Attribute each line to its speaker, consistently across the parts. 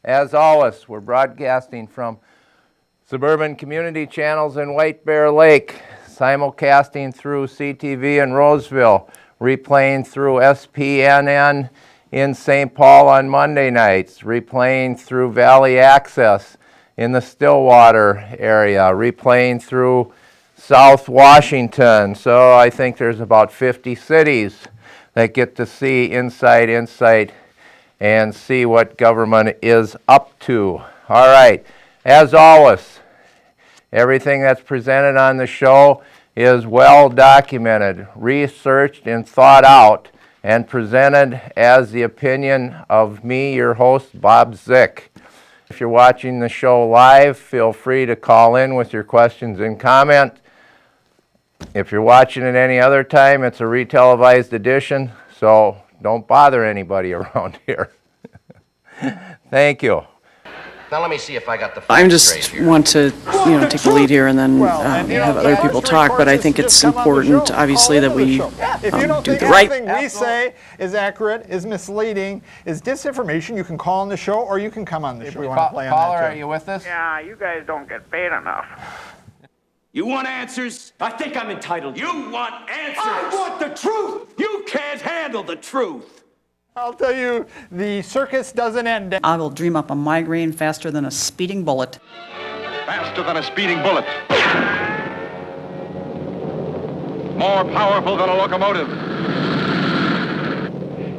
Speaker 1: As always, we're broadcasting from suburban community channels in White Bear Lake, simulcasting through CTV in Roseville, replaying through SPNN in St. Paul on Monday nights, replaying through Valley Access in the Stillwater area, replaying through South Washington. So I think there's about 50 cities that get to see Inside Insight and see what government is up to. All right, as always, everything that's presented on the show is well documented, researched, and thought out, and presented as the opinion of me, your host, Bob Zick. If you're watching the show live, feel free to call in with your questions and comment. If you're watching it any other time, it's a retelevised edition, so don't bother anybody around here. Thank you.
Speaker 2: Now let me see if I got the facts
Speaker 3: I just
Speaker 2: straight here.
Speaker 3: want to, take the lead here and then have other people talk, but I think it's important, obviously, that we
Speaker 4: If you don't
Speaker 3: do
Speaker 4: think
Speaker 3: the right.
Speaker 4: anything we say is accurate, is misleading, is disinformation, you can call on the show or you can come on the show. We want to play on
Speaker 1: Caller,
Speaker 4: that
Speaker 1: are
Speaker 4: too.
Speaker 1: you with us?
Speaker 5: Yeah, you guys don't get paid enough.
Speaker 6: You want answers? I think I'm entitled. You want answers?
Speaker 7: I want the truth!
Speaker 6: You can't handle the truth!
Speaker 4: I'll tell you, the circus doesn't end.
Speaker 8: I will dream up a migraine faster than a speeding bullet.
Speaker 9: Faster than a speeding bullet. More powerful than a locomotive.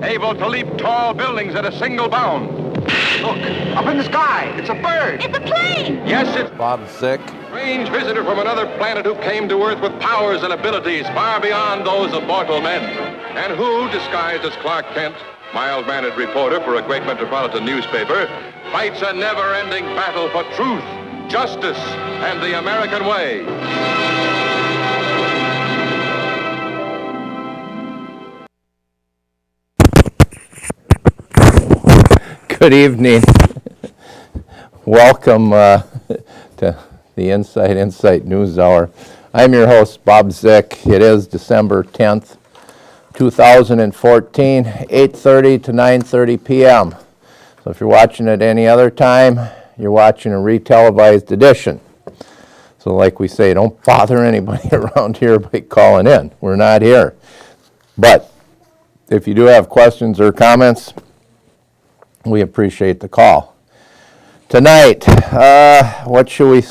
Speaker 9: Able to leap tall buildings at a single bound. Look, up in the sky, it's a bird.
Speaker 10: It's a plane!
Speaker 9: Yes, it's
Speaker 1: Bob Zick.
Speaker 9: strange visitor from another planet who came to Earth with powers and abilities far beyond those of mortal men. And who, disguised as Clark Kent, mild-mannered reporter for a great metropolitan newspaper, fights a never-ending battle for truth, justice, and the American way.
Speaker 1: Good evening. Welcome to the Inside Insight News Hour. I'm your host, Bob Zick. It is December 10th, 2014, 8:30 to 9:30 p.m. So if you're watching at any other time, you're watching a retelevised edition. So like we say, don't bother anybody around here by calling in. We're not here. But if you do have questions or comments, we appreciate the call. Tonight, what should we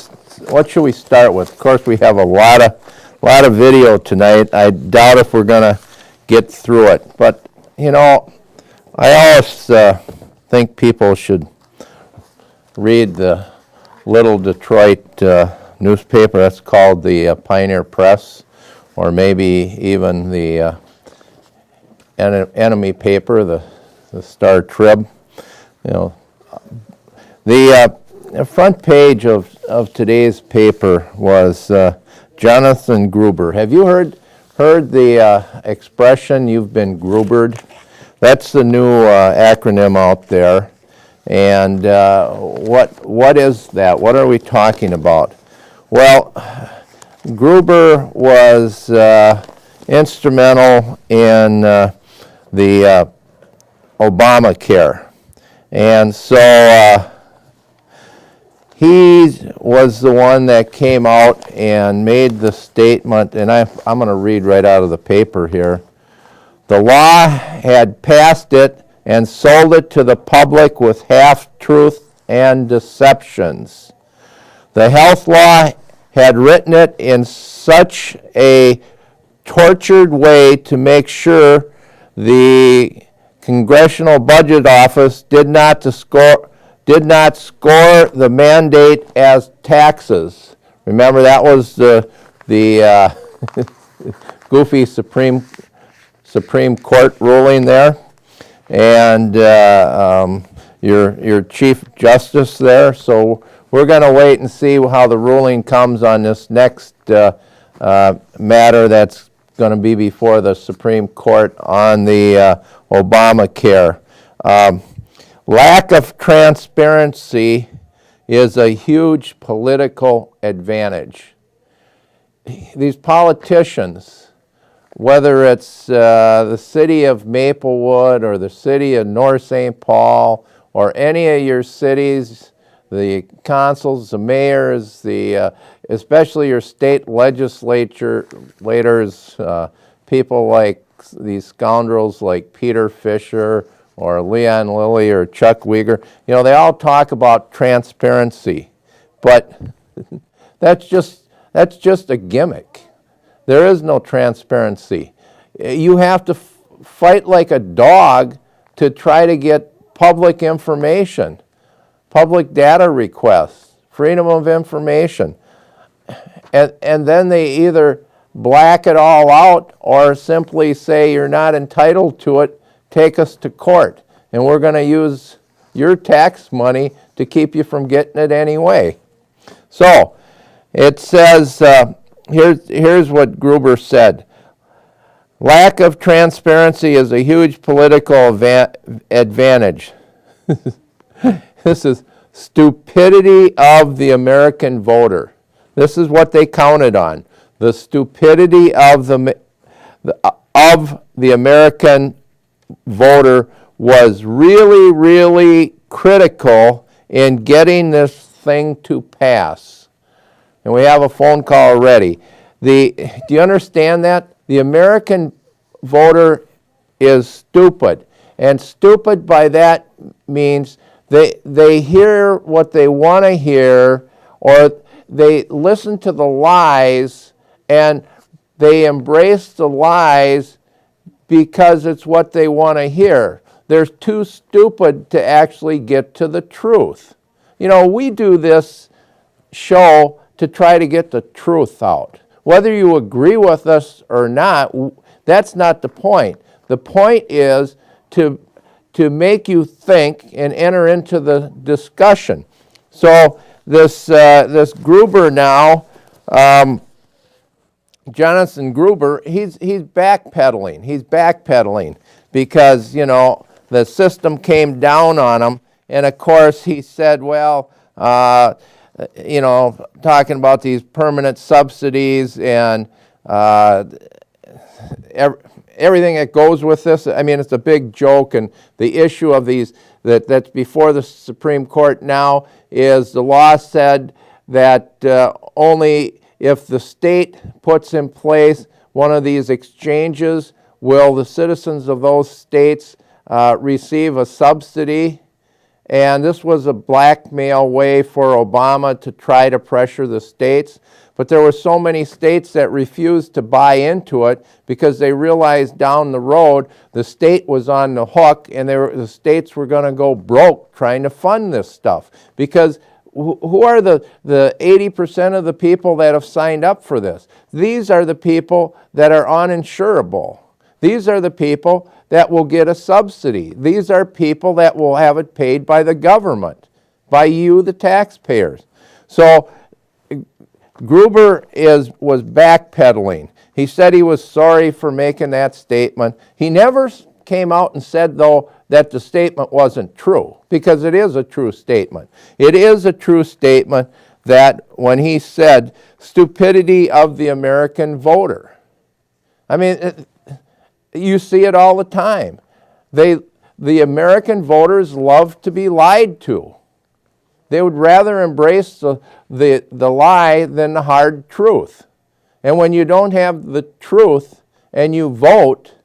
Speaker 1: start with? Of course, we have a lot of video tonight. I doubt if we're going to get through it. But, I always think people should read the Little Detroit newspaper. That's called the Pioneer Press, or maybe even the enemy paper, the Star Trib. The front page of today's paper was Jonathan Grubered. Have you heard the expression, you've been Grubered? That's the new acronym out there. And what is that? What are we talking about? Well, Gruber was instrumental in the Obamacare. And so he was the one that came out and made the statement, and I'm going to read right out of the paper here. The law had passed it and sold it to the public with half-truth and deceptions. The health law had written it in such a tortured way to make sure the Congressional Budget Office did not score the mandate as taxes. Remember, that was the goofy Supreme Court ruling there, and your Chief Justice there. So we're going to wait and see how the ruling comes on this next matter that's going to be before the Supreme Court on the Obamacare. Lack of transparency is a huge political advantage. These politicians, whether it's the city of Maplewood or the city of North St. Paul or any of your cities, the consuls, the mayors, especially your state legislators, people like these scoundrels like Peter Fisher or Leon Lilly or Chuck Uygur, they all talk about transparency, but that's just a gimmick. There is no transparency. You have to fight like a dog to try to get public information, public data requests, freedom of information. And then they either black it all out or simply say you're not entitled to it, take us to court. And we're going to use your tax money to keep you from getting it anyway. So it says, here's what Gruber said. Lack of transparency is a huge political advantage. This is stupidity of the American voter. This is what they counted on. The stupidity of the American voter was really, really critical in getting this thing to pass. And we have a phone call already. Do you understand that? The American voter is stupid. And stupid by that means they hear what they want to hear, or they listen to the lies and they embrace the lies because it's what they want to hear. They're too stupid to actually get to the truth. We do this show to try to get the truth out. Whether you agree with us or not, that's not the point. The point is to make you think and enter into the discussion. So this Gruber now, Jonathan Gruber, he's backpedaling. He's backpedaling because, the system came down on him. And of course he said, well, talking about these permanent subsidies and everything that goes with this. I mean, it's a big joke, and the issue of these that's before the Supreme Court now is the law said that only if the state puts in place one of these exchanges will the citizens of those states receive a subsidy. And this was a blackmail way for Obama to try to pressure the states. But there were so many states that refused to buy into it because they realized down the road the state was on the hook, and the states were going to go broke trying to fund this stuff. Because who are the 80% of the people that have signed up for this? These are the people that are uninsurable. These are the people that will get a subsidy. These are people that will have it paid by the government, by you, the taxpayers. So Gruber was backpedaling. He said he was sorry for making that statement. He never came out and said, though, that the statement wasn't true, because it is a true statement. It is a true statement that when he said, stupidity of the American voter. I mean, you see it all the time. The American voters love to be lied to. They would rather embrace the lie than the hard truth. And when you don't have the truth and you vote,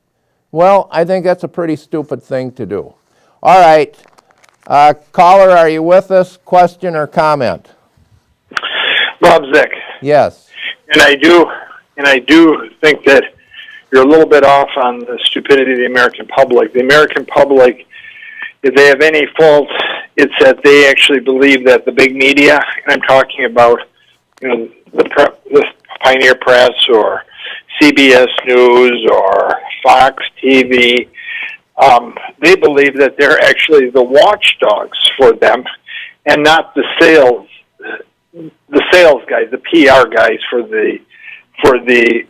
Speaker 1: well, I think that's a pretty stupid thing to do. All right. Caller, are you with us? Question or comment?
Speaker 7: Bob Zick.
Speaker 1: Yes.
Speaker 7: And I do think that you're a little bit off on the stupidity of the American public. The American public, if they have any fault, it's that they actually believe that the big media, and I'm talking about the Pioneer Press or CBS News or Fox TV, they believe that they're actually the watchdogs for them and not the sales guys, the PR guys for the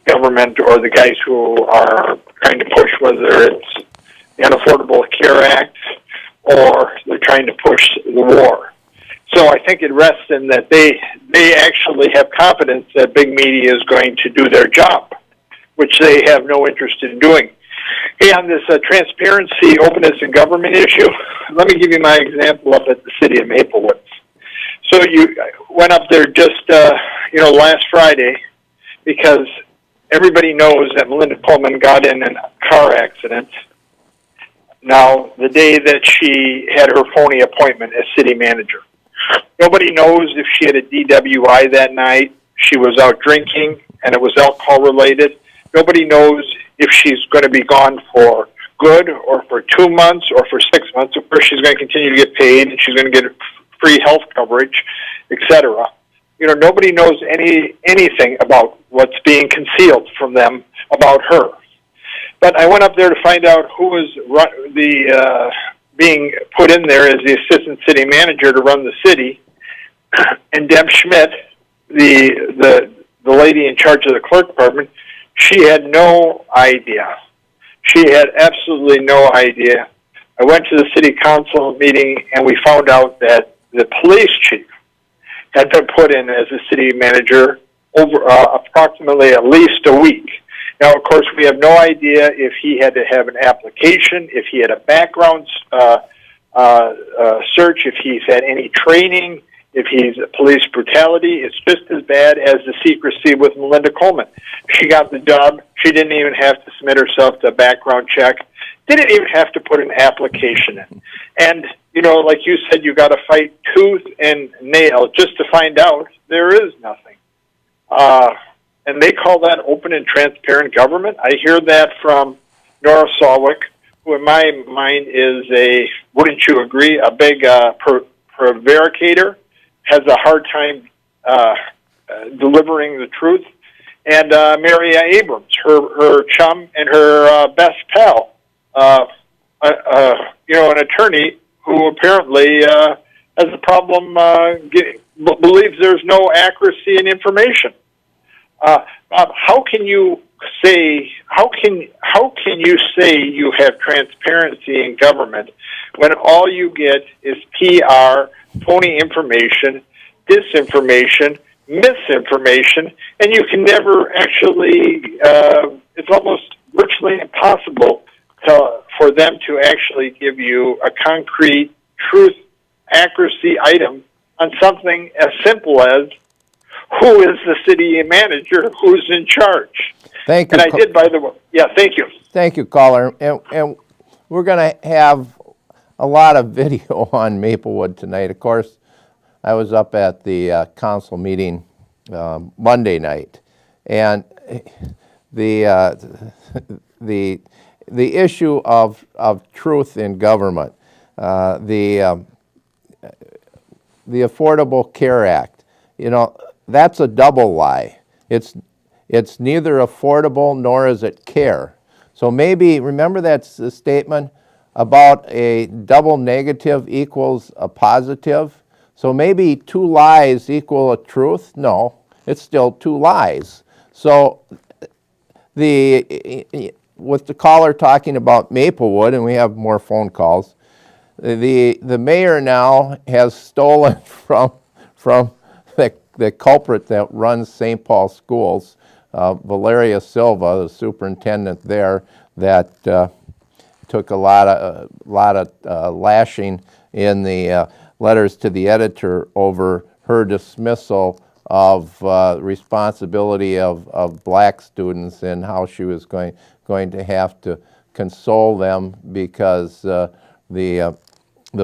Speaker 7: government, or the guys who are trying to push, whether it's the Unaffordable Care Act or they're trying to push the war. So I think it rests in that they actually have confidence that big media is going to do their job, which they have no interest in doing. Hey, on this transparency, openness, and government issue, let me give you my example up at the city of Maplewood. So you went up there just, last Friday because everybody knows that Melinda Coleman got in a car accident. Now, the day that she had her phony appointment as city manager. Nobody knows if she had a DWI that night, she was out drinking, and it was alcohol related. Nobody knows if she's going to be gone for good or for 2 months or for 6 months. Of course, she's going to continue to get paid, and she's going to get free health coverage, etc. Nobody knows anything about what's being concealed from them about her. But I went up there to find out who was being put in there as the assistant city manager to run the city, and Deb Schmidt, the lady in charge of the clerk department, she had no idea. She had absolutely no idea. I went to the city council meeting, and we found out that the police chief had been put in as a city manager over approximately at least a week. Now, of course, we have no idea if he had to have an application, if he had a background search, if he's had any training, if he's police brutality. It's just as bad as the secrecy with Melinda Coleman. She got the job. She didn't even have to submit herself to a background check. Didn't even have to put an application in. And, like you said, you got to fight tooth and nail just to find out there is nothing. And they call that open and transparent government. I hear that from Nora Salwick, who in my mind is wouldn't you agree, a big prevaricator, has a hard time delivering the truth. And Mary Abrams, her chum and her best pal, an attorney who apparently has a problem, believes there's no accuracy in information. Bob, how can you say you have transparency in government when all you get is PR, phony information, disinformation, misinformation, and you can never actually, it's almost virtually impossible for them to actually give you a concrete truth, accuracy item on something as simple as who is the city manager, who's in charge.
Speaker 1: Thank you.
Speaker 7: And I did, by the way. Yeah, thank you.
Speaker 1: Thank you, caller. And we're going to have a lot of video on Maplewood tonight. Of course, I was up at the council meeting Monday night, and the issue of truth in government, the Affordable Care Act, that's a double lie. It's neither affordable nor is it care. So maybe, remember that statement about a double negative equals a positive? So maybe two lies equal a truth? No, it's still two lies. So with the caller talking about Maplewood, and we have more phone calls, the mayor now has stolen from the culprit that runs St. Paul schools, Valeria Silva, the superintendent there, that took a lot of lashing in the letters to the editor over her dismissal of responsibility of black students and how she was going to have to console them because the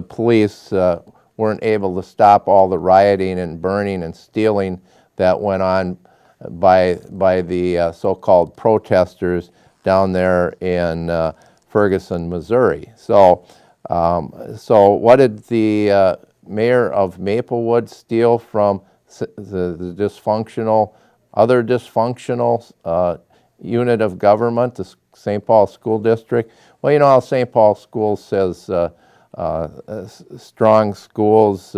Speaker 1: police weren't able to stop all the rioting and burning and stealing that went on by the so-called protesters down there in Ferguson, Missouri. So what did the mayor of Maplewood steal from the other dysfunctional unit of government, the St. Paul School District? Well, how St. Paul Schools says strong schools,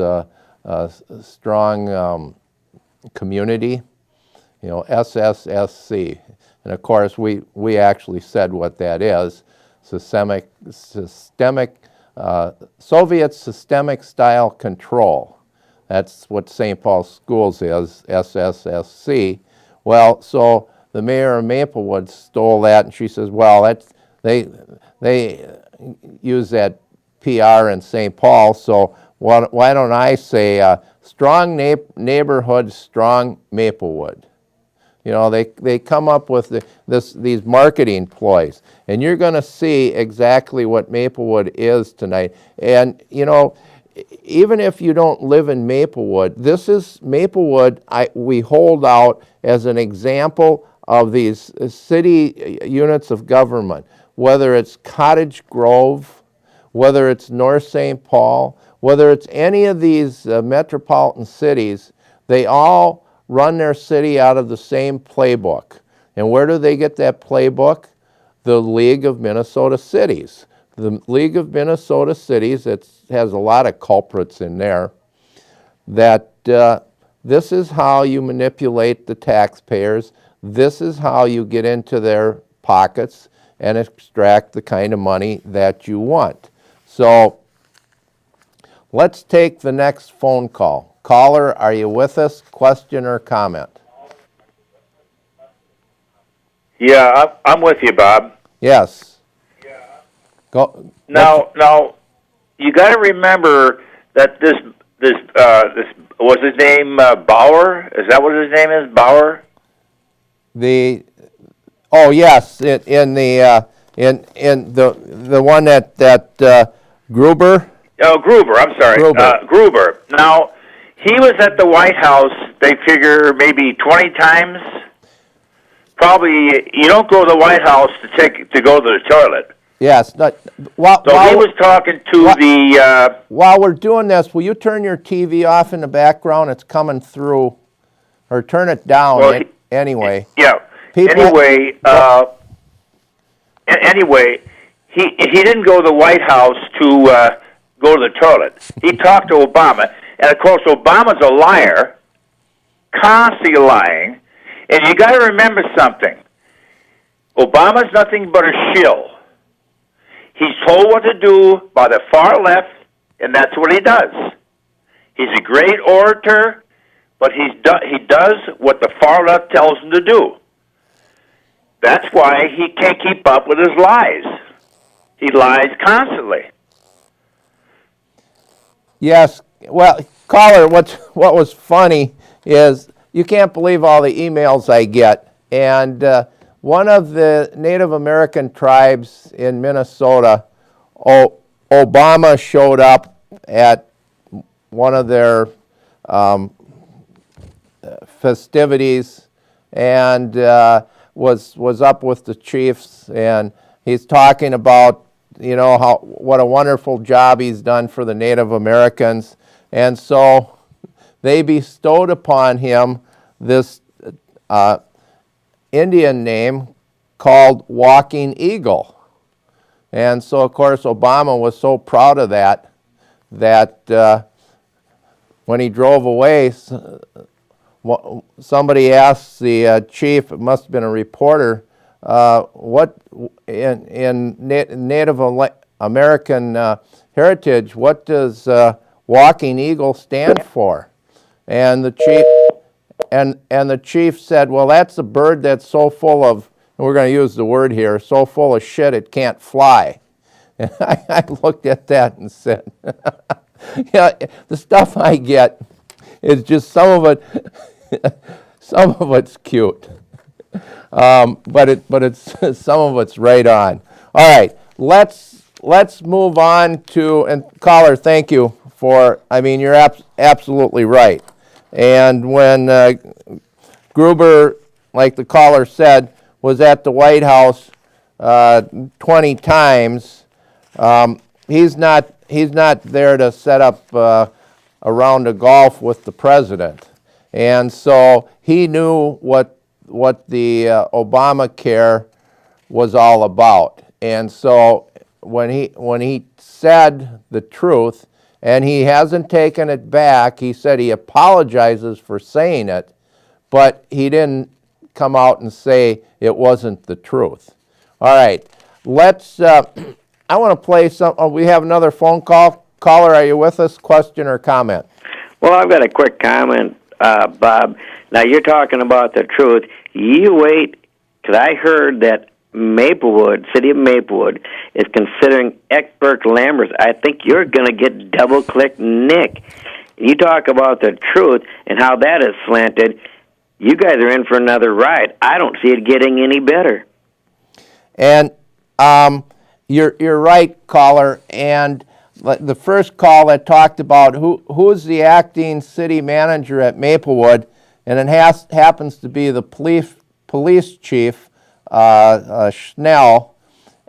Speaker 1: strong community, SSSC. And of course, we actually said what that is, Soviet systemic style control. That's what St. Paul Schools is, SSSC. Well, so the mayor of Maplewood stole that, and she says, well, they use that PR in St. Paul, so why don't I say strong neighborhood, strong Maplewood. You know, they come up with these marketing ploys, and you're going to see exactly what Maplewood is tonight. And, you know, even if you don't live in Maplewood, this is Maplewood we hold out as an example of these city units of government, whether it's Cottage Grove, whether it's North St. Paul, whether it's any of these metropolitan cities, they all run their city out of the same playbook. And where do they get that playbook? The League of Minnesota Cities. The League of Minnesota Cities, it has a lot of culprits in there, that this is how you manipulate the taxpayers. This is how you get into their pockets and extract the kind of money that you want. So let's take the next phone call. Caller, are you with us? Question or comment?
Speaker 10: Yeah, I'm with you, Bob.
Speaker 1: Yes. Go.
Speaker 10: Now, you got to remember that this was his name Bauer? Is that what his name is, Bauer?
Speaker 1: Oh yes, in the one that Gruber.
Speaker 10: Oh, Gruber. I'm sorry, Gruber. Now, he was at the White House. They figure maybe 20 times. Probably you don't go to the White House to go to the toilet.
Speaker 1: Yes. While
Speaker 10: he was talking to the.
Speaker 1: While we're doing this, will you turn your TV off in the background? It's coming through, or turn it down.
Speaker 10: Well,
Speaker 1: anyway.
Speaker 10: Yeah. Anyway, he didn't go to the White House to go to the toilet. He talked to Obama, and of course, Obama's a liar, constantly lying. And you got to remember something. Obama's nothing but a shill. He's told what to do by the far left, and that's what he does. He's a great orator, but he does what the far left tells him to do. That's why he can't keep up with his lies. He lies constantly.
Speaker 1: Yes. Well, caller, what was funny is you can't believe all the emails I get. And one of the Native American tribes in Minnesota, Obama showed up at one of their festivities and was up with the chiefs, and he's talking about, you know, what a wonderful job he's done for the Native Americans. And so they bestowed upon him this Indian name called Walking Eagle. And so, of course, Obama was so proud of that when he drove away, somebody asked the chief, it must have been a reporter, what in Native American heritage, what does Walking Eagle stand for? And the chief said, well, that's a bird that's so full of, and we're going to use the word here, so full of shit it can't fly. And I looked at that and said, yeah, the stuff I get is just some of it's cute, but it's some of it's right on. All right, let's move on to, and caller, thank you for, I mean, you're absolutely right. And when Gruber, like the caller said, was at the White House 20 times, he's not there to set up a round of golf with the president. And so he knew what the Obamacare was all about. And so when he said the truth, and he hasn't taken it back, he said he apologizes for saying it, but he didn't come out and say it wasn't the truth. All right, let's, I want to play some, we have another phone call. Caller, are you with us? Question or comment?
Speaker 11: Well, I've got a quick comment, Bob. Now, you're talking about the truth. You wait, because I heard that Maplewood, city of Maplewood, is considering Eckberg Lambert, I think you're going to get double-click Nick. You talk about the truth and how that is slanted. You guys are in for another ride. I don't see it getting any better.
Speaker 1: And you're right, caller. And the first call that talked about who's the acting city manager at Maplewood, and it happens to be the police chief, Schnell.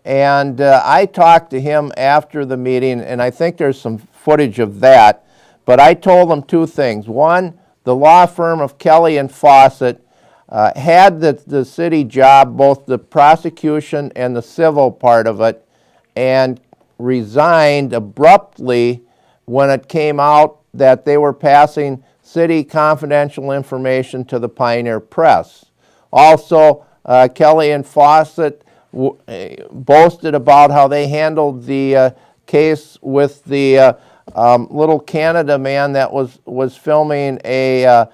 Speaker 1: And I talked to him after the meeting, and I think there's some footage of that. But I told him two things. One, the law firm of Kelly and Fawcett had the city job, both the prosecution and the civil part of it, and resigned abruptly when it came out that they were passing city confidential information to the Pioneer Press. Also, Kelly and Fawcett boasted about how they handled the case with the little Canada man that was filming a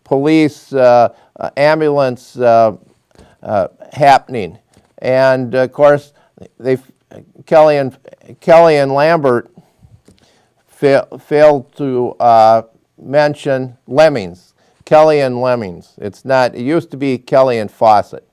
Speaker 1: police ambulance happening, and of course Kelly and Lambert failed to mention Lemmings. Kelly and Lemmings. It used to be Kelly and Fawcett.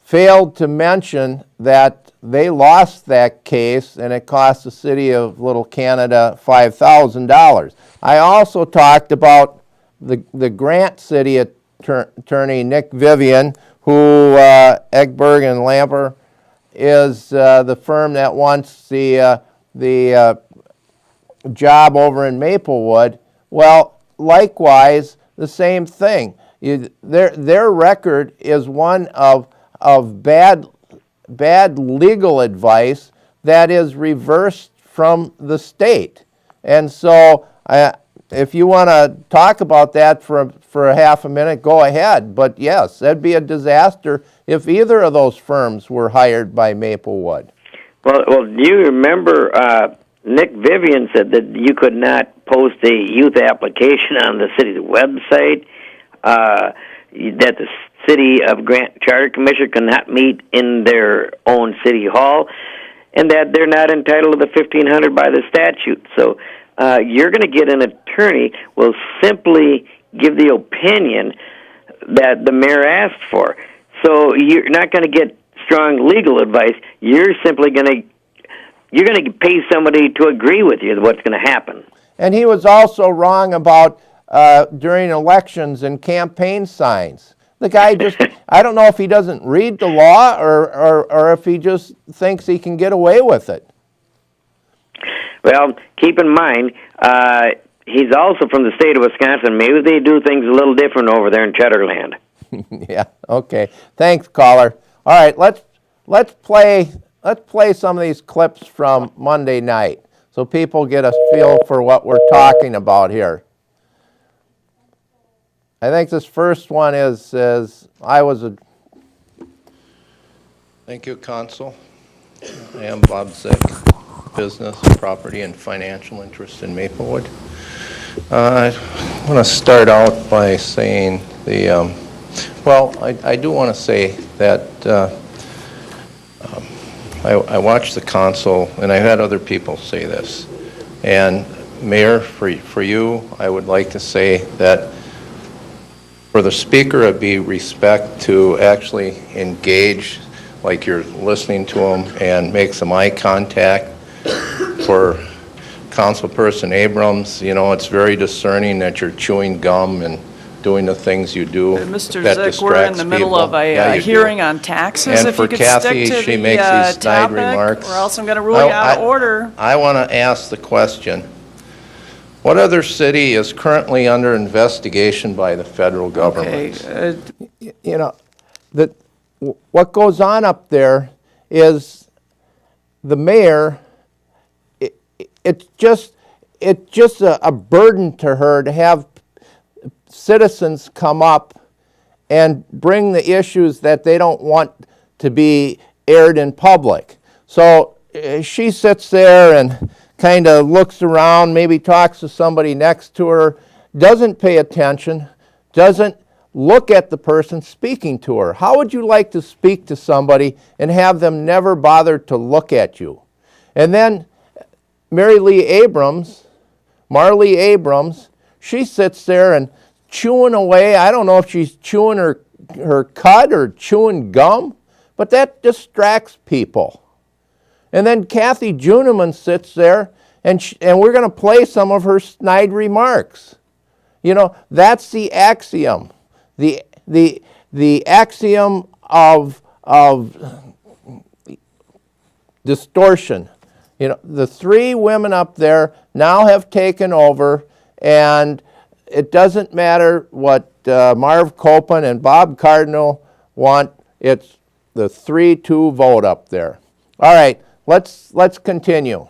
Speaker 1: Failed to mention that they lost that case and it cost the city of Little Canada $5,000. I also talked about the Grant City attorney, Nick Vivian, who Eckberg and Lambert is the firm that wants the job over in Maplewood. Well, likewise, the same thing. Their record is one of bad legal advice that is reversed from the state. And so if you want to talk about that for a half a minute, go ahead. But yes, that'd be a disaster if either of those firms were hired by Maplewood.
Speaker 11: Well, do you remember Nick Vivian said that you could not post a youth application on the city's website, that the City of Grant Charter Commission cannot meet in their own city hall, and that they're not entitled to the $1,500 by the statute. So you're going to get an attorney will simply give the opinion that the mayor asked for. So you're not going to get strong legal advice. You're simply going to pay somebody to agree with you what's going to happen.
Speaker 1: And he was also wrong about during elections and campaign signs. The guy just, I don't know if he doesn't read the law or if he just thinks he can get away with it.
Speaker 11: Well, keep in mind, he's also from the state of Wisconsin. Maybe they do things a little different over there in Cheddarland.
Speaker 1: Yeah, okay. Thanks, caller. All right, let's play some of these clips from Monday night so people get a feel for what we're talking about here. I think this first one is Thank you, Consul. I am Bob Zick, business, property, and financial interest in Maplewood. I want to start out by saying I do want to say that I watched the Consul, and I had other people say this. And Mayor, for you, I would like to say that for the speaker, it'd be respect to actually engage like you're listening to him and make some eye contact. For Councilperson Abrams, it's very discerning that you're chewing gum and doing the things you do
Speaker 3: Mr.
Speaker 1: that
Speaker 3: Zick,
Speaker 1: distracts
Speaker 3: we're in the middle
Speaker 1: people.
Speaker 3: of a hearing on taxes.
Speaker 1: And
Speaker 3: if
Speaker 1: for
Speaker 3: you could
Speaker 1: Kathy,
Speaker 3: stick to
Speaker 1: she
Speaker 3: the
Speaker 1: makes these snide
Speaker 3: topic,
Speaker 1: remarks.
Speaker 3: or else I'm going to rule you out of order.
Speaker 1: I want to ask the question, what other city is currently under investigation by the federal government? Okay, what goes on up there is the mayor, it's just a burden to her to have citizens come up and bring the issues that they don't want to be aired in public. So she sits there and kind of looks around, maybe talks to somebody next to her, doesn't pay attention, doesn't look at the person speaking to her. How would you like to speak to somebody and have them never bother to look at you? And then Marlee Abrams, she sits there and chewing away. I don't know if she's chewing her cud or chewing gum, but that distracts people. And then Kathy Juniman sits there, and we're going to play some of her snide remarks. You know, that's the axiom. The axiom of distortion. You know, the three women up there now have taken over, and it doesn't matter what Marv Copen and Bob Cardinal want. It's the 3-2 vote up there. All right, let's continue.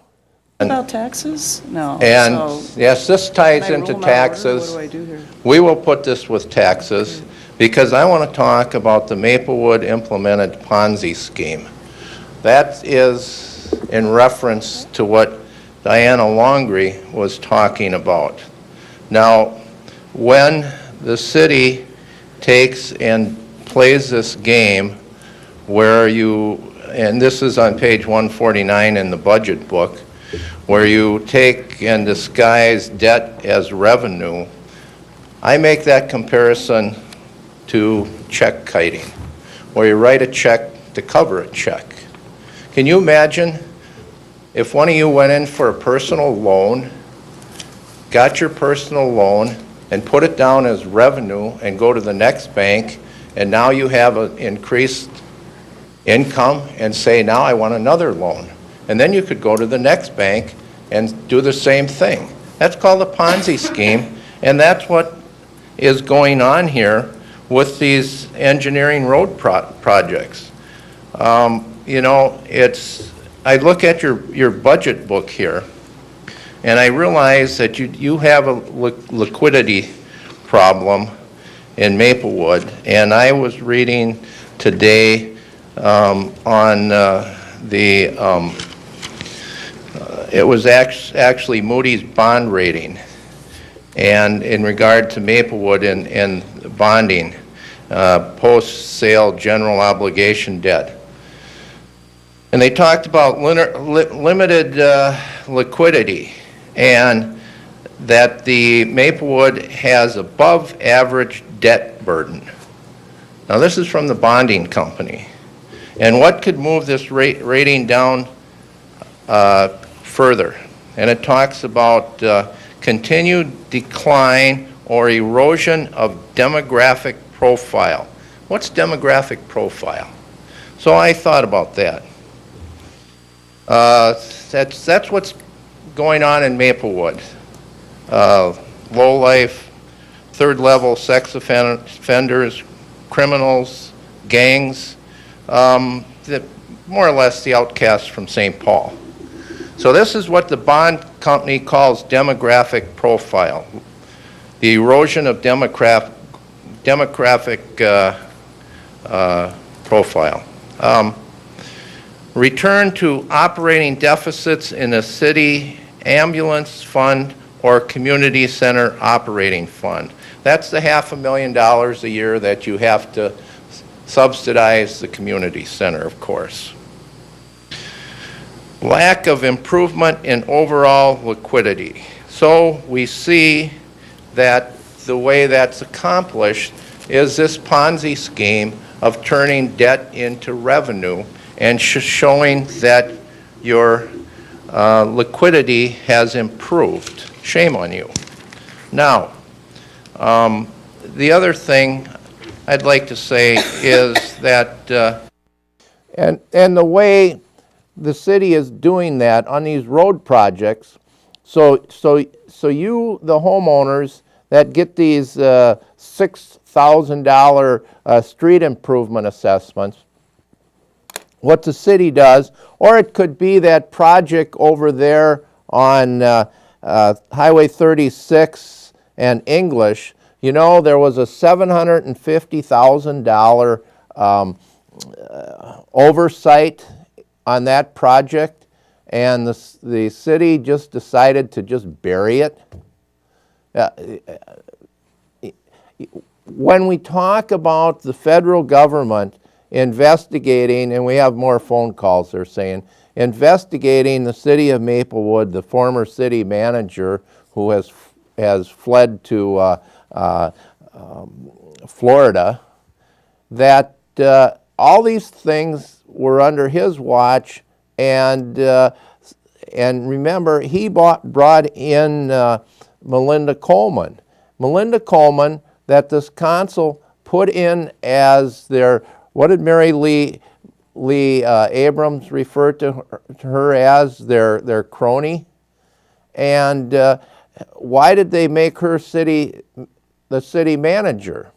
Speaker 3: About taxes? No.
Speaker 1: And
Speaker 3: So
Speaker 1: yes, this ties
Speaker 3: can I
Speaker 1: into
Speaker 3: rule them out of order?
Speaker 1: taxes.
Speaker 3: What do I do here?
Speaker 1: We will put this with taxes because I want to talk about the Maplewood implemented Ponzi scheme. That is in reference to what Diana Longry was talking about. Now, when the city takes and plays this game where you, and this is on page 149 in the budget book, where you take and disguise debt as revenue, I make that comparison to check kiting, where you write a check to cover a check. Can you imagine if one of you went in for a personal loan, got your personal loan, and put it down as revenue and go to the next bank, and now you have an increased income and say, now I want another loan. And then you could go to the next bank and do the same thing. That's called a Ponzi scheme, and that's what is going on here with these engineering road projects. You know, I look at your budget book here, and I realize that you have a liquidity problem in Maplewood, and I was reading today on it was actually Moody's bond rating, and in regard to Maplewood and bonding, post-sale general obligation debt. And they talked about limited liquidity, and that the Maplewood has above average debt burden. Now this is from the bonding company. And what could move this rating down further? And it talks about continued decline or erosion of demographic profile. What's demographic profile? So I thought about that. That's what's going on in Maplewood. Low-life, third-level sex offenders, criminals, gangs, more or less the outcasts from St. Paul. So this is what the bond company calls demographic profile, the erosion of demographic profile. Return to operating deficits in a city ambulance fund or community center operating fund. That's the $500,000 a year that you have to subsidize the community center, of course. Lack of improvement in overall liquidity. So we see that the way that's accomplished is this Ponzi scheme of turning debt into revenue and showing that your liquidity has improved. Shame on you. Now, the other thing I'd like to say is that, and the way the city is doing that on these road projects, so you, the homeowners that get these $6,000 street improvement assessments, what the city does, or it could be that project over there on Highway 36 and English. You know, there was a $750,000 oversight on that project, and the city just decided to just bury it. when we talk about the federal government investigating, and we have more phone calls, they're saying, investigating the city of Maplewood, the former city manager who has fled to Florida, that all these things were under his watch, and remember, he brought in Melinda Coleman. Melinda Coleman, that this council put in as their, what did Mary Lee Abrams refer to her as, their crony? And why did they make her the city manager?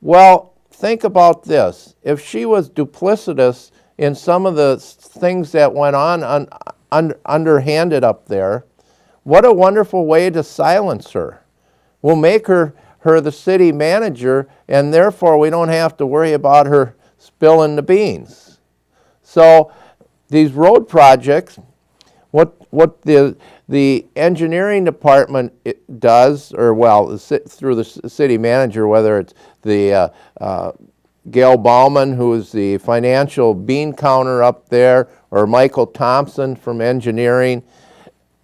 Speaker 1: Well, think about this. If she was duplicitous in some of the things that went on underhanded up there, what a wonderful way to silence her. We'll make her the city manager, and therefore we don't have to worry about her spilling the beans. So these road projects, what the engineering department does, or well, through the city manager, whether it's the Gail Bauman, who is the financial bean counter up there, or Michael Thompson from engineering,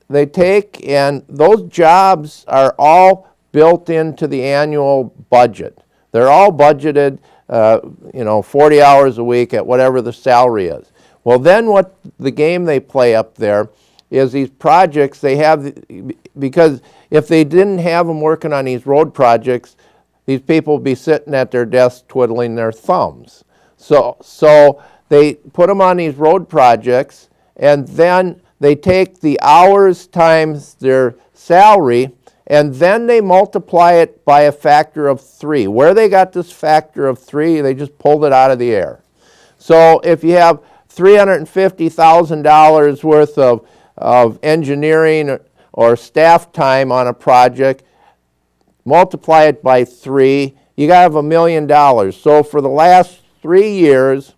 Speaker 1: they take, and those jobs are all built into the annual budget. They're all budgeted, 40 hours a week at whatever the salary is. Well, then what the game they play up there is these projects they have, because if they didn't have them working on these road projects, these people would be sitting at their desks twiddling their thumbs. So they put them on these road projects, and then they take the hours times their salary, and then they multiply it by a factor of 3. Where they got this factor of 3, they just pulled it out of the air. So if you have $350,000 worth of engineering or staff time on a project, multiply it by 3, you got to have $1 million. So for the last 3 years,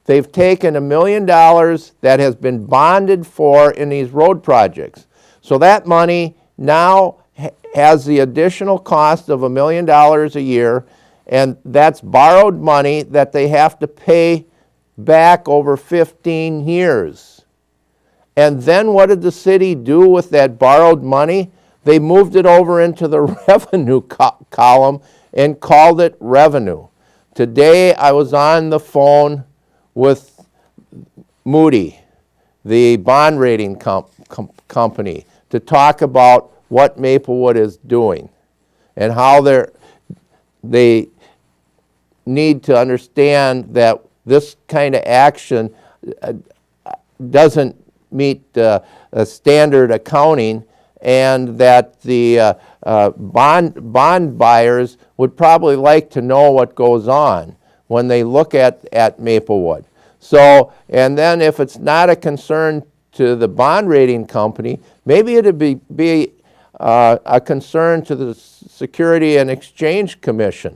Speaker 1: they've taken $1 million that has been bonded for in these road projects. So that money now has the additional cost of $1 million a year, and that's borrowed money that they have to pay back over 15 years. And then what did the city do with that borrowed money? They moved it over into the revenue column and called it revenue. Today I was on the phone with Moody, the bond rating company, to talk about what Maplewood is doing and how they need to understand that this kind of action doesn't meet standard accounting, and that the bond buyers would probably like to know what goes on when they look at Maplewood. So, and then if it's not a concern to the bond rating company, maybe it'd be a concern to the Security and Exchange Commission.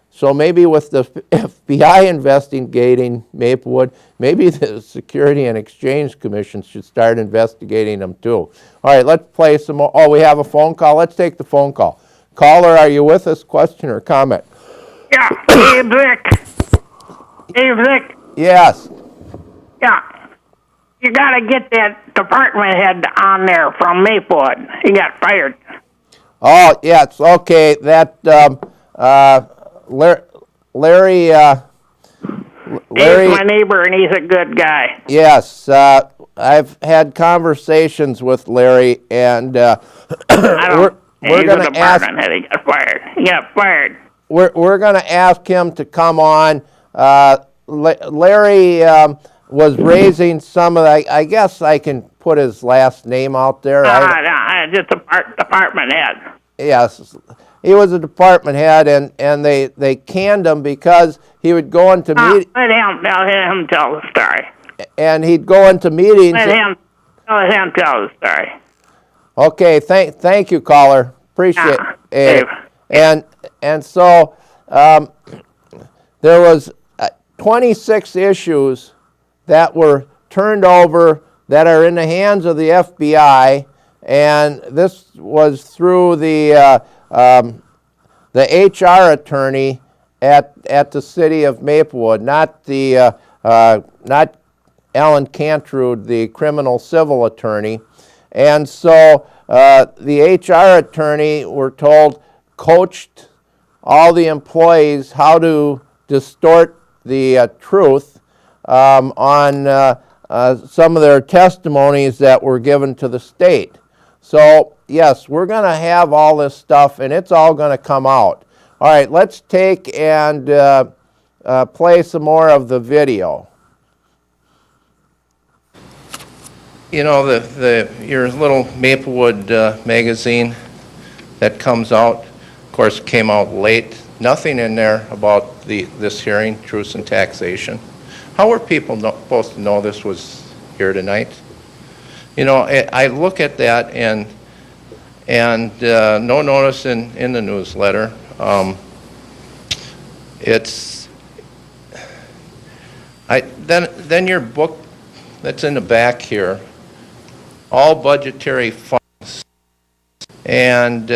Speaker 1: So maybe with the FBI investigating Maplewood, maybe the Security and Exchange Commission should start investigating them too. All right, let's play some more. Oh, we have a phone call. Let's take the phone call. Caller, are you with us? Question or comment?
Speaker 5: Yeah, hey, Zick. Hey, Zick.
Speaker 1: Yes.
Speaker 5: Yeah. You got to get that department head on there from Maplewood. He got fired.
Speaker 1: Oh, yes, okay. That, Larry,
Speaker 5: He's my neighbor, and he's a good guy.
Speaker 1: Yes, I've had conversations with Larry, and we're going to ask.
Speaker 5: He got fired. He got fired.
Speaker 1: We're going to ask him to come on. Larry was raising some of the, I guess I can put his last name out there.
Speaker 5: Just a department head.
Speaker 1: Yes, he was a department head, and they canned him because he would go into meetings.
Speaker 5: Let him tell the story.
Speaker 1: And he'd go into meetings.
Speaker 5: Let him tell the story.
Speaker 1: Okay, thank you, caller. Appreciate it. And so there was 26 issues that were turned over that are in the hands of the FBI, and this was through the the HR attorney at the city of Maplewood, not not Alan Cantrud, the criminal civil attorney. And so the HR attorney, we're told, coached all the employees how to distort the truth on some of their testimonies that were given to the state. So yes, we're going to have all this stuff, and it's all going to come out. All right, let's take and play some more of the video. You know, your little Maplewood magazine that comes out, of course, came out late. Nothing in there about this hearing, Truth and Taxation. How were people supposed to know this was here tonight? You know, I look at that and no notice in the newsletter. Then your book that's in the back here, all budgetary funds and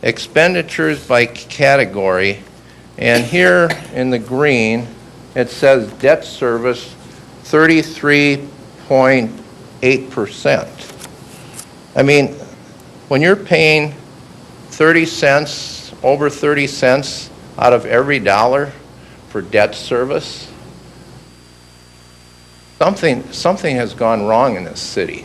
Speaker 1: expenditures by category, and here in the green it says debt service 33.8%. I mean, when you're paying 30 cents, over 30 cents out of every dollar for debt service, something has gone wrong in this city.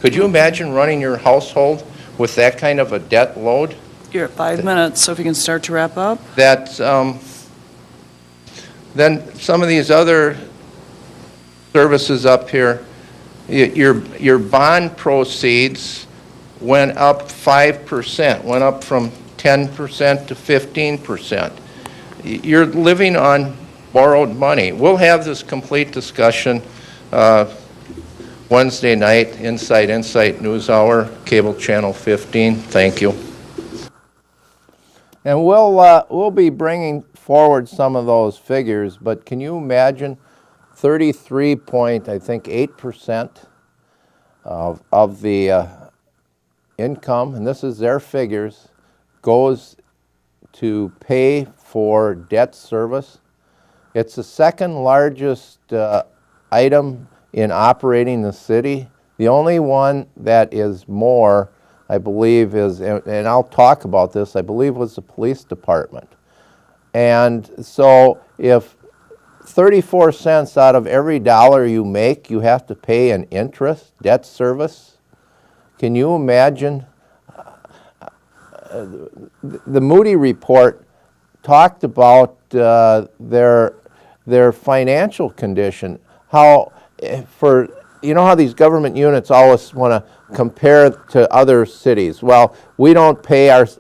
Speaker 1: Could you imagine running your household with that kind of a debt load?
Speaker 3: You're at 5 minutes, so if you can start to wrap up.
Speaker 1: That then some of these other services up here, your bond proceeds went up 5%, went up from 10% to 15%. You're living on borrowed money. We'll have this complete discussion Wednesday night, Insight News Hour, cable channel 15. Thank you. And we'll be bringing forward some of those figures, but can you imagine 33.8% of the income, and this is their figures, goes to pay for debt service? It's the second largest item in operating the city. The only one that is more, I believe, is, and I'll talk about this, I believe was the police department. And so if 34 cents out of every dollar you make, you have to pay an interest, debt service. Can you imagine? The Moody report talked about their financial condition. How, you know how these government units always want to compare to other cities. Well, we don't pay ours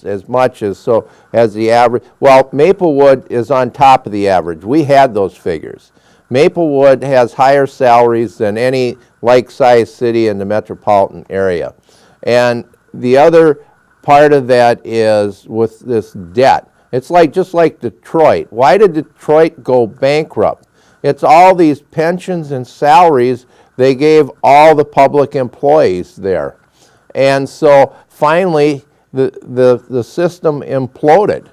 Speaker 1: as much as the average. Well, Maplewood is on top of the average. We had those figures. Maplewood has higher salaries than any like-sized city in the metropolitan area. And the other part of that is with this debt. It's just like Detroit. Why did Detroit go bankrupt? It's all these pensions and salaries they gave all the public employees there. And so finally the system imploded.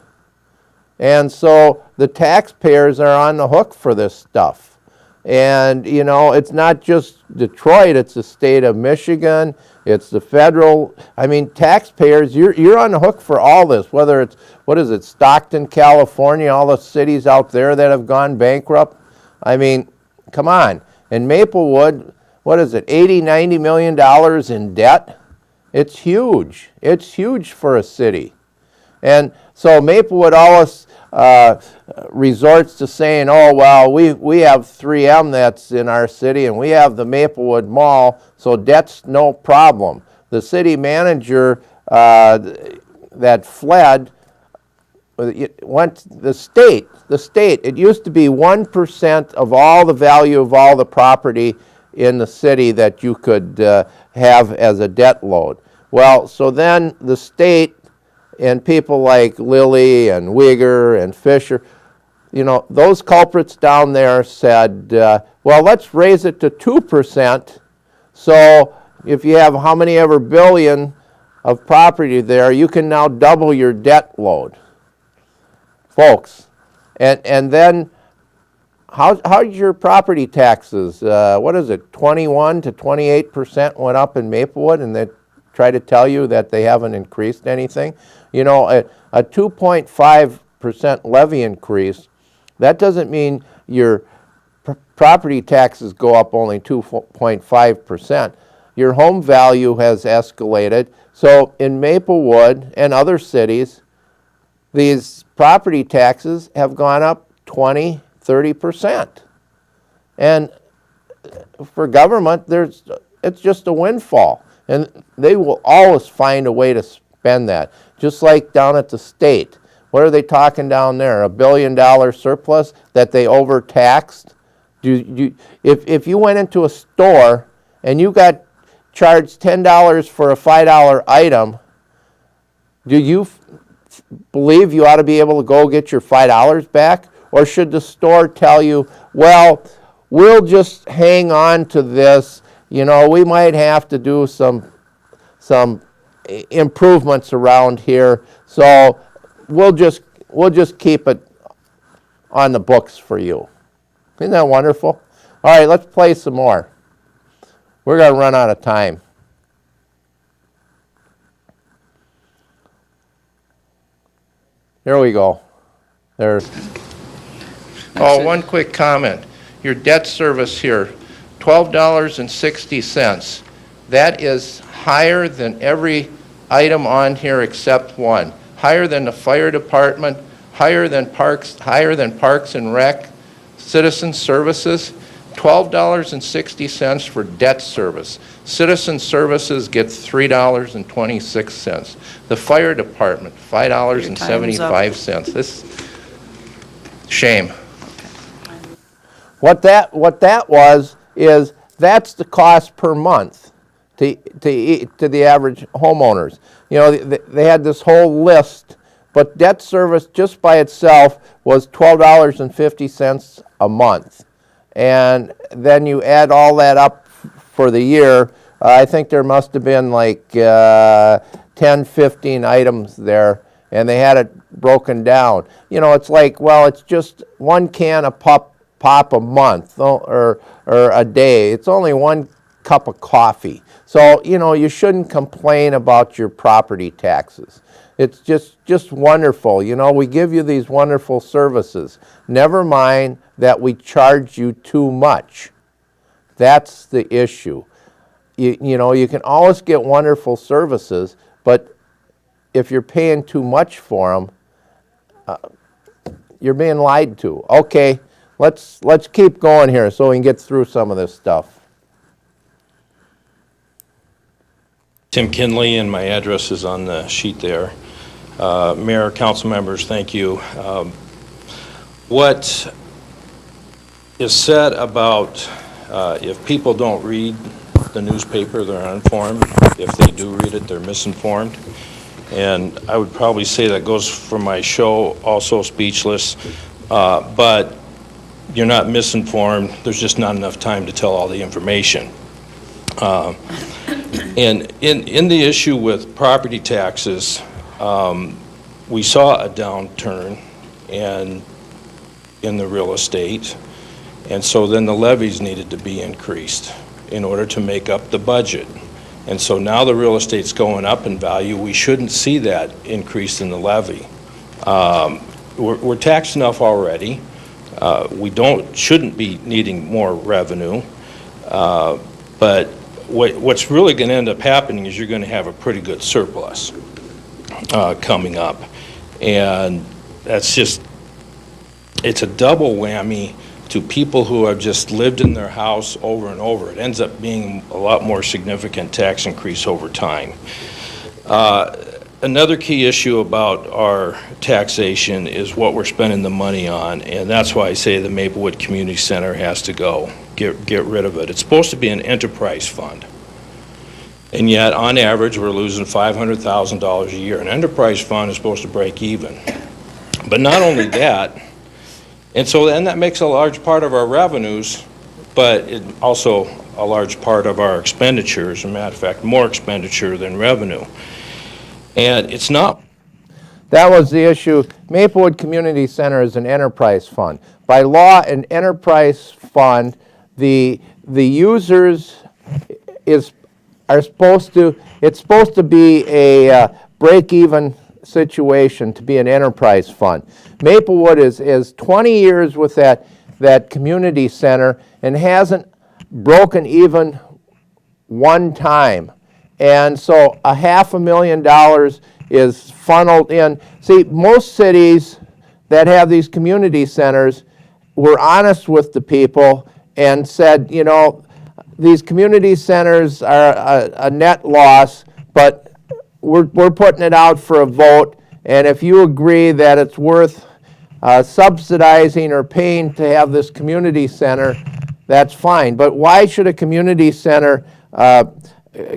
Speaker 1: And so the taxpayers are on the hook for this stuff. And you know, it's not just Detroit, it's the state of Michigan, it's the federal, I mean, taxpayers, you're on the hook for all this, whether it's, Stockton, California, all the cities out there that have gone bankrupt. I mean, come on. In Maplewood, $80-90 million in debt? It's huge. It's huge for a city. And so Maplewood always resorts to saying, oh, well, we have 3M that's in our city, and we have the Maplewood Mall, so debt's no problem. The city manager that fled went the state. It used to be 1% of all the value of all the property in the city that you could have as a debt load. Well, so then the state and people like Lilly and Wigger and Fisher, you know, those culprits down there said, well, let's raise it to 2%. So if you have how many ever billion of property there, you can now double your debt load, folks. And then how's your property taxes? What is it, 21 to 28% went up in Maplewood, and they try to tell you that they haven't increased anything? You know, a 2.5% levy increase, that doesn't mean your property taxes go up only 2.5%. Your home value has escalated. So in Maplewood and other cities, these property taxes have gone up 20, 30%. And for government, it's just a windfall. And they will always find a way to spend that. Just like down at the state. What are they talking down there? $1 billion surplus that they overtaxed? If you went into a store and you got charged $10 for a $5 item, do you believe you ought to be able to go get your $5 back? Or should the store tell you, well, we'll just hang on to this, you know, we might have to do some improvements around here, so we'll just keep it on the books for you. Isn't that wonderful? All right, let's play some more. We're going to run out of time. Here we go. There's. Oh, one quick comment. Your debt service here, $12.60. That is higher than every item on here except one. Higher than the fire department, higher than Parks and Rec, citizen services. $12.60 for debt service. Citizen services get $3.26. The fire department, $5.75. This shame. What that was is that's the cost per month to the average homeowners. You know, they had this whole list, but debt service just by itself was $12.50 a month. And then you add all that up for the year, I think there must have been like 10, 15 items there, and they had it broken down. You know, it's like, well, it's just one can of pop a month or a day. It's only one cup of coffee. So, you know, you shouldn't complain about your property taxes. It's just wonderful. You know, we give you these wonderful services. Never mind that we charge you too much. That's the issue. You know, you can always get wonderful services, but if you're paying too much for them, you're being lied to. Okay, let's keep going here so we can get through some of this stuff.
Speaker 12: Tim Kinley, and my address is on the sheet there. Mayor, council members, thank you. What is said about if people don't read the newspaper, they're uninformed. If they do read it, they're misinformed. And I would probably say that goes for my show, also Speechless. But you're not misinformed. There's just not enough time to tell all the information. And in the issue with property taxes, we saw a downturn in the real estate, and so then the levies needed to be increased in order to make up the budget. And so now the real estate's going up in value. We shouldn't see that increase in the levy. We're taxed enough already. We shouldn't be needing more revenue, but what's really going to end up happening is you're going to have a pretty good surplus coming up, and that's just, it's a double whammy to people who have just lived in their house over and over. It ends up being a lot more significant tax increase over time. Another key issue about our taxation is what we're spending the money on, and that's why I say the Maplewood Community Center has to go. Get rid of it. It's supposed to be an enterprise fund, and yet on average we're losing $500,000 a year. An enterprise fund is supposed to break even, but not only that, and so then that makes a large part of our revenues, but it also a large part of our expenditures. As a matter of fact, more expenditure than revenue. And it's not.
Speaker 1: That was the issue. Maplewood Community Center is an enterprise fund. By law, an enterprise fund, the users are supposed to, it's supposed to be a break-even situation to be an enterprise fund. Maplewood is 20 years with that community center and hasn't broken even one time. And so $500,000 is funneled in. See, most cities that have these community centers were honest with the people and said, you know, these community centers are a net loss, but we're putting it out for a vote, and if you agree that it's worth subsidizing or paying to have this community center, that's fine. But why should a community center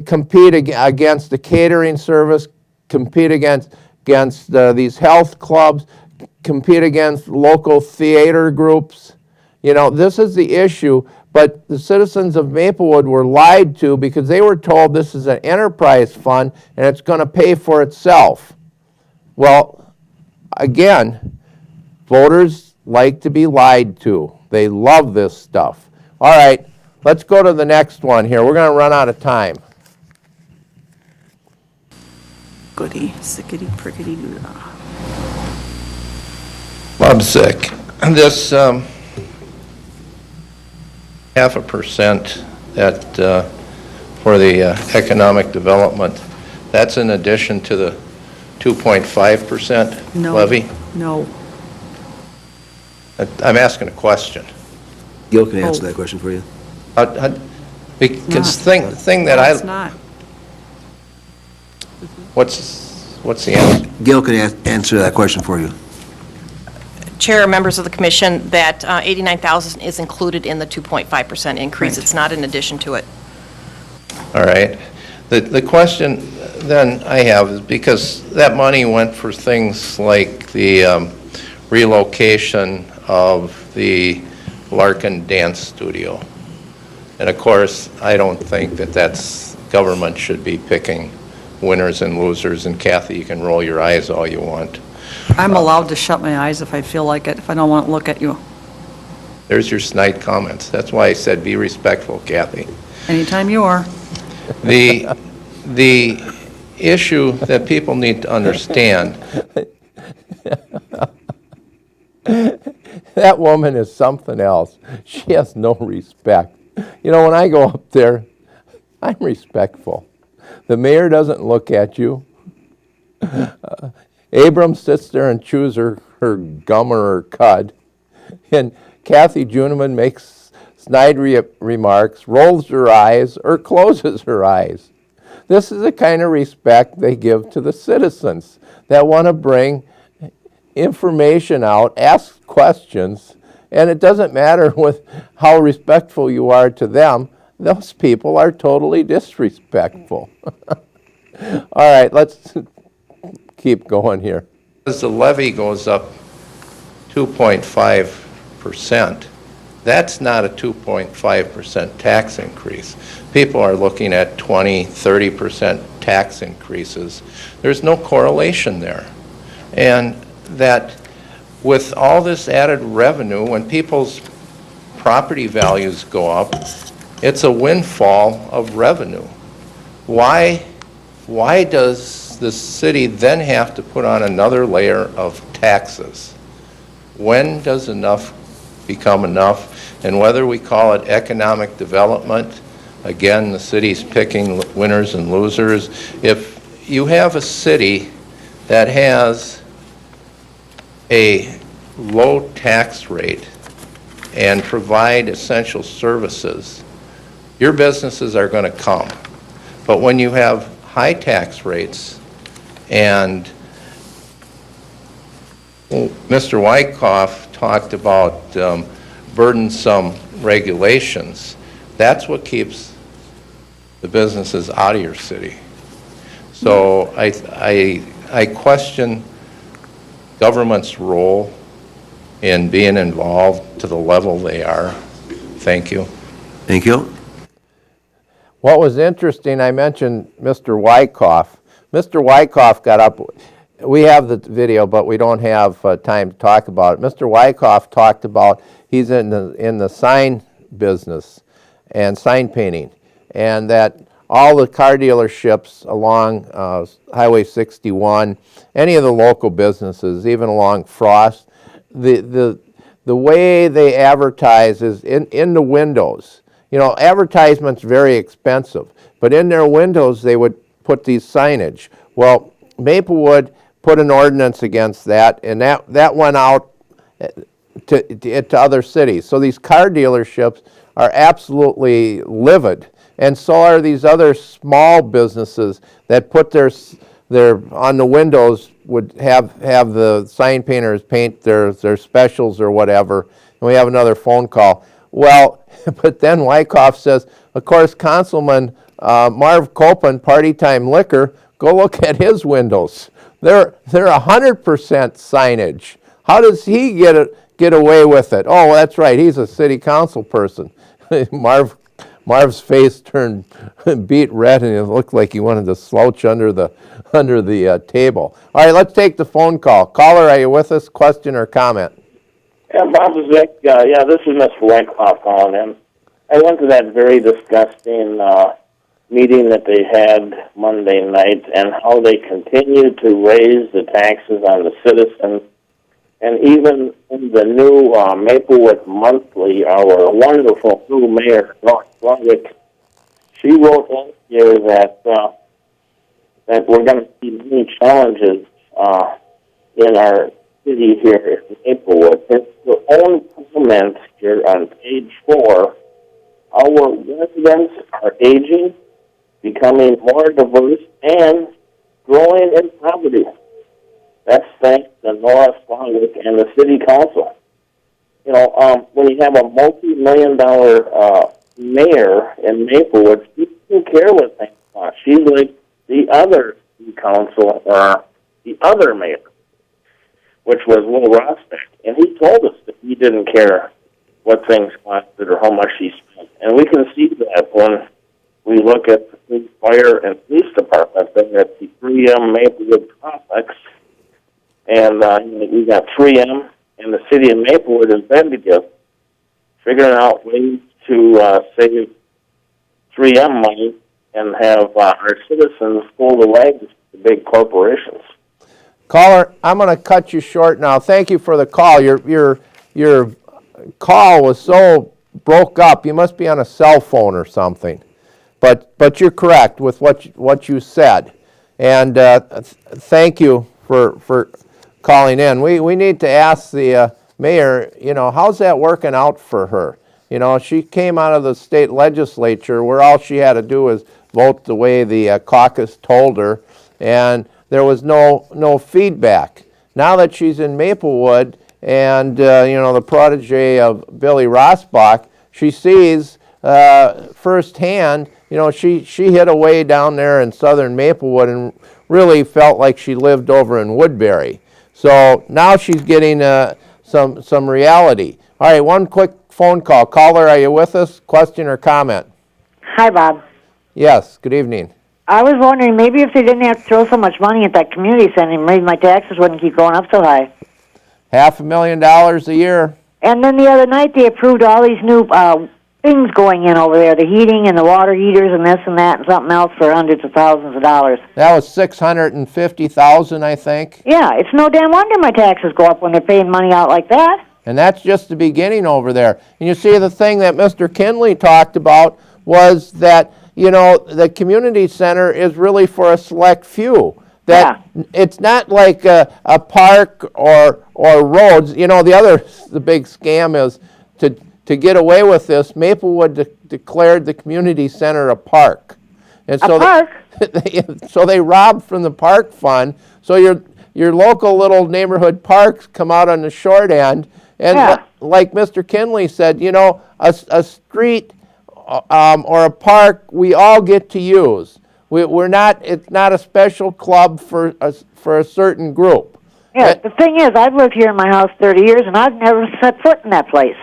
Speaker 1: compete against the catering service, compete against these health clubs, compete against local theater groups? You know, this is the issue, but the citizens of Maplewood were lied to because they were told this is an enterprise fund and it's going to pay for itself. Well, again, voters like to be lied to. They love this stuff. All right, let's go to the next one here. We're going to run out of time.
Speaker 3: Goody, sickety, prickety, doo.
Speaker 1: Bob Zick. This 0.5% that for the economic development, that's in addition to the 2.5% levy?
Speaker 3: No.
Speaker 1: I'm asking a question.
Speaker 13: Gil can answer that question for you.
Speaker 1: Because the thing that
Speaker 3: No, it's not.
Speaker 1: What's the answer?
Speaker 13: Gil can answer that question for you.
Speaker 14: Chair, members of the commission, that 89,000 is included in the 2.5% increase.
Speaker 3: Right.
Speaker 14: It's not in addition to it.
Speaker 1: All right. The question then I have is because that money went for things like the relocation of the Larkin Dance Studio. And of course, I don't think that's government should be picking winners and losers. And Kathy, you can roll your eyes all you want.
Speaker 8: I'm allowed to shut my eyes if I feel like it, if I don't want to look at you.
Speaker 1: There's your snide comments. That's why I said be respectful, Kathy.
Speaker 8: Anytime you are.
Speaker 1: The issue that people need to understand, that woman is something else. She has no respect. You know, when I go up there, I'm respectful. The mayor doesn't look at you. Abram sits there and chews her gum or her cud. And Kathy Juniman makes snide remarks, rolls her eyes, or closes her eyes. This is the kind of respect they give to the citizens that want to bring information out, ask questions, and it doesn't matter with how respectful you are to them. Those people are totally disrespectful. All right, let's keep going here. As the levy goes up 2.5%, that's not a 2.5% tax increase. People are looking at 20, 30% tax increases. There's no correlation there. And that with all this added revenue, when people's property values go up, it's a windfall of revenue. Why does the city then have to put on another layer of taxes? When does enough become enough? And whether we call it economic development, again, the city's picking winners and losers. If you have a city that has a low tax rate and provide essential services, your businesses are going to come. But when you have high tax rates and Mr. Wyckoff talked about burdensome regulations, that's what keeps the businesses out of your city. So I question government's role in being involved to the level they are. Thank you.
Speaker 13: Thank you.
Speaker 1: What was interesting, I mentioned Mr. Wyckoff. Mr. Wyckoff got up. We have the video, but we don't have time to talk about it. Mr. Wyckoff talked about he's in the sign business and sign painting, and that all the car dealerships along Highway 61, any of the local businesses, even along Frost, the way they advertise is in the windows. You know, advertisement's very expensive, but in their windows they would put these signage. Well, Maplewood put an ordinance against that, and that went out to other cities. So these car dealerships are absolutely livid, and so are these other small businesses that put their on the windows, would have the sign painters paint their specials or whatever. And we have another phone call. Well, but then Wyckoff says, of course, Councilman Marv Copeland, Party Time Liquor, go look at his windows. They're 100% signage. How does he get away with it? Oh, that's right, he's a city council person. Marv's face turned beet red, and it looked like he wanted to slouch under the table. All right, let's take the phone call. Caller, are you with us? Question or comment?
Speaker 15: Yeah, Bob Zick. Yeah, this is Mr. Wyckoff calling in. I went to that very disgusting meeting that they had Monday night, and how they continue to raise the taxes on the citizens. And even in the new Maplewood Monthly, our wonderful new mayor, North Ludwig, she wrote in here that we're going to see many challenges in our city here in Maplewood. It's the own comment here on page 4. Our residents are aging, becoming more diverse, and growing in poverty. That's thanks to North Ludwig and the city council. You know, when you have a multi-million-dollar mayor in Maplewood, she doesn't care what things are. She's like the other city council, the other mayor, which was Will Rosbeck, and he told us that he didn't care what things costed or how much he spent. And we can see that when we look at the police, fire, and police department, then at the 3M Maplewood complex. And we got 3M and the city of Maplewood has been together, figuring out ways to save 3M money and have our citizens pull the legs to big corporations.
Speaker 1: Caller, I'm going to cut you short now. Thank you for the call. Your call was so broke up. You must be on a cell phone or something. But you're correct with what you said. And thank you for calling in. We need to ask the mayor, you know, how's that working out for her? You know, she came out of the state legislature where all she had to do was vote the way the caucus told her, and there was no feedback. Now that she's in Maplewood and, you know, the protege of Billy Rosbach, she sees firsthand, you know, she hit away down there in southern Maplewood and really felt like she lived over in Woodbury. So now she's getting some reality. All right, one quick phone call. Caller, are you with us? Question or comment?
Speaker 16: Hi, Bob.
Speaker 1: Yes, good evening.
Speaker 16: I was wondering, maybe if they didn't have to throw so much money at that community center, maybe my taxes wouldn't keep going up so high.
Speaker 1: $500,000 a year.
Speaker 16: And then the other night they approved all these new things going in over there, the heating and the water heaters and this and that and something else for hundreds of thousands of dollars.
Speaker 1: That was $650,000, I think.
Speaker 16: Yeah, it's no damn wonder my taxes go up when they're paying money out like that.
Speaker 1: And that's just the beginning over there. And you see, the thing that Mr. Kinley talked about was that, you know, the community center is really for a select few. That it's not like a park or roads. You know, the big scam is to get away with this, Maplewood declared the community center a park. And so so they robbed from the park fund. So your local little neighborhood parks come out on the short end. And like Mr. Kinley said, you know, a street or a park we all get to use. It's not a special club for a certain group.
Speaker 16: Yeah, the thing is, I've lived here in my house 30 years, and I've never set foot in that place.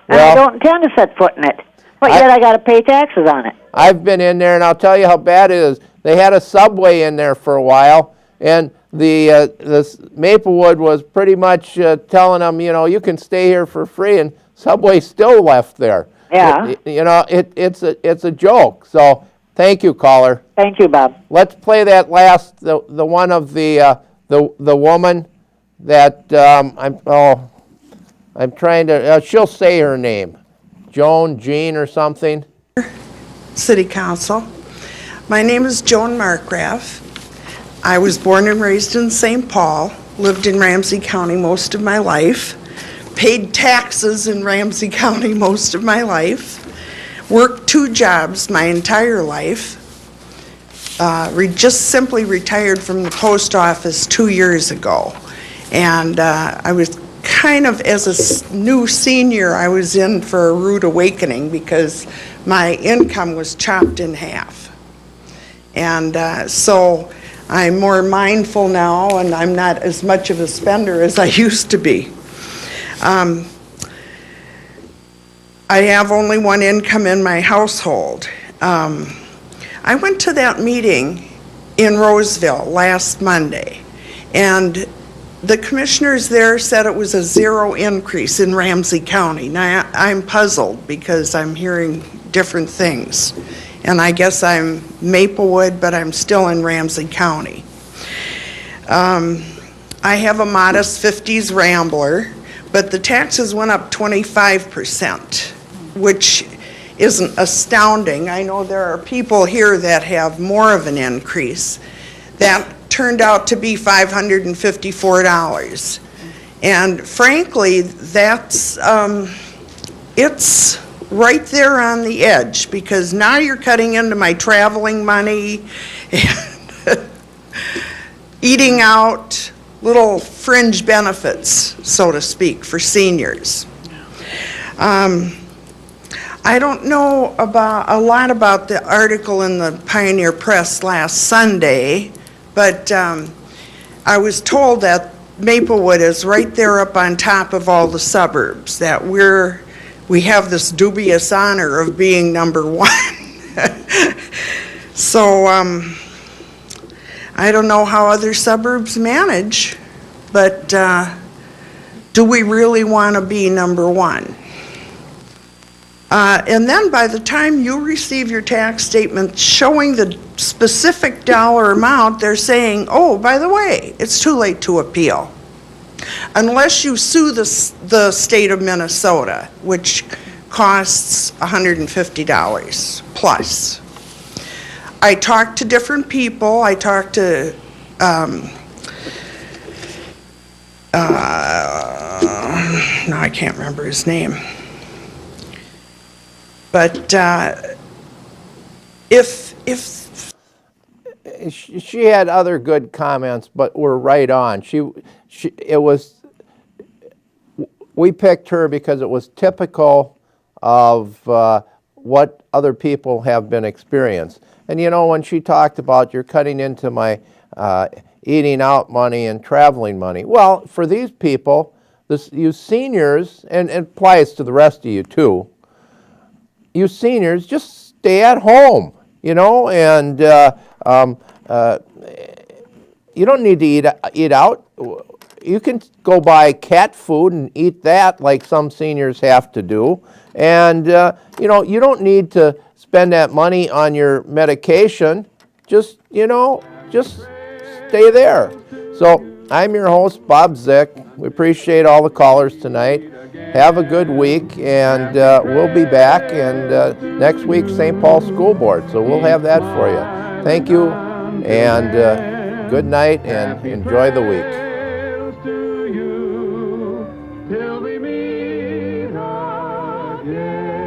Speaker 16: And I don't intend to set foot in it. But yet I got to pay taxes on it.
Speaker 1: I've been in there, and I'll tell you how bad it is. they had a Subway in there for a while, and this Maplewood was pretty much telling them, you know, you can stay here for free, and Subway still left there.
Speaker 16: Yeah.
Speaker 1: It's a joke. So thank you, caller.
Speaker 16: Thank you, Bob.
Speaker 1: Let's play that last, the one of the woman that I'm trying to. She'll say her name, Jean or something.
Speaker 17: City Council. My name is Joan Markgraf. I was born and raised in St. Paul, lived in Ramsey County most of my life, paid taxes in Ramsey County most of my life, worked 2 jobs my entire life, just simply retired from the post office 2 years ago. And I was kind of, as a new senior, I was in for a rude awakening because my income was chopped in half. And so I'm more mindful now, and I'm not as much of a spender as I used to be. I have only one income in my household. I went to that meeting in Roseville last Monday, and the commissioners there said it was a 0 increase in Ramsey County. Now, I'm puzzled because I'm hearing different things. And I guess I'm Maplewood, but I'm still in Ramsey County. I have a modest 50s Rambler, but the taxes went up 25%, which isn't astounding. I know there are people here that have more of an increase. That turned out to be $554. And frankly, that's, it's right there on the edge, because now you're cutting into my traveling money and eating out, little fringe benefits, so to speak, for seniors. I don't know a lot about the article in the Pioneer Press last Sunday, but I was told that Maplewood is right there up on top of all the suburbs, that we have this dubious honor of being number 1. So I don't know how other suburbs manage, but do we really want to be number 1? And then by the time you receive your tax statement showing the specific dollar amount, they're saying, oh, by the way, it's too late to appeal. Unless you sue the state of Minnesota, which costs $150 plus. I talked to different people. I talked to no, I can't remember his name. But if
Speaker 1: she had other good comments, but were right on. We picked her because it was typical of what other people have been experienced. And you know, when she talked about you're cutting into my eating out money and traveling money, well, for these people, you seniors, and it applies to the rest of you too, you seniors, just stay at home, you know, and you don't need to eat out. You can go buy cat food and eat that like some seniors have to do. And, you know, you don't need to spend that money on your medication. Just, you know, just stay there. So I'm your host, Bob Zick. We appreciate all the callers tonight. Have a good week, and we'll be back. And next week, St. Paul School Board. So we'll have that for you. Thank you, and good night, and enjoy the week.
Speaker 9: Till we meet again.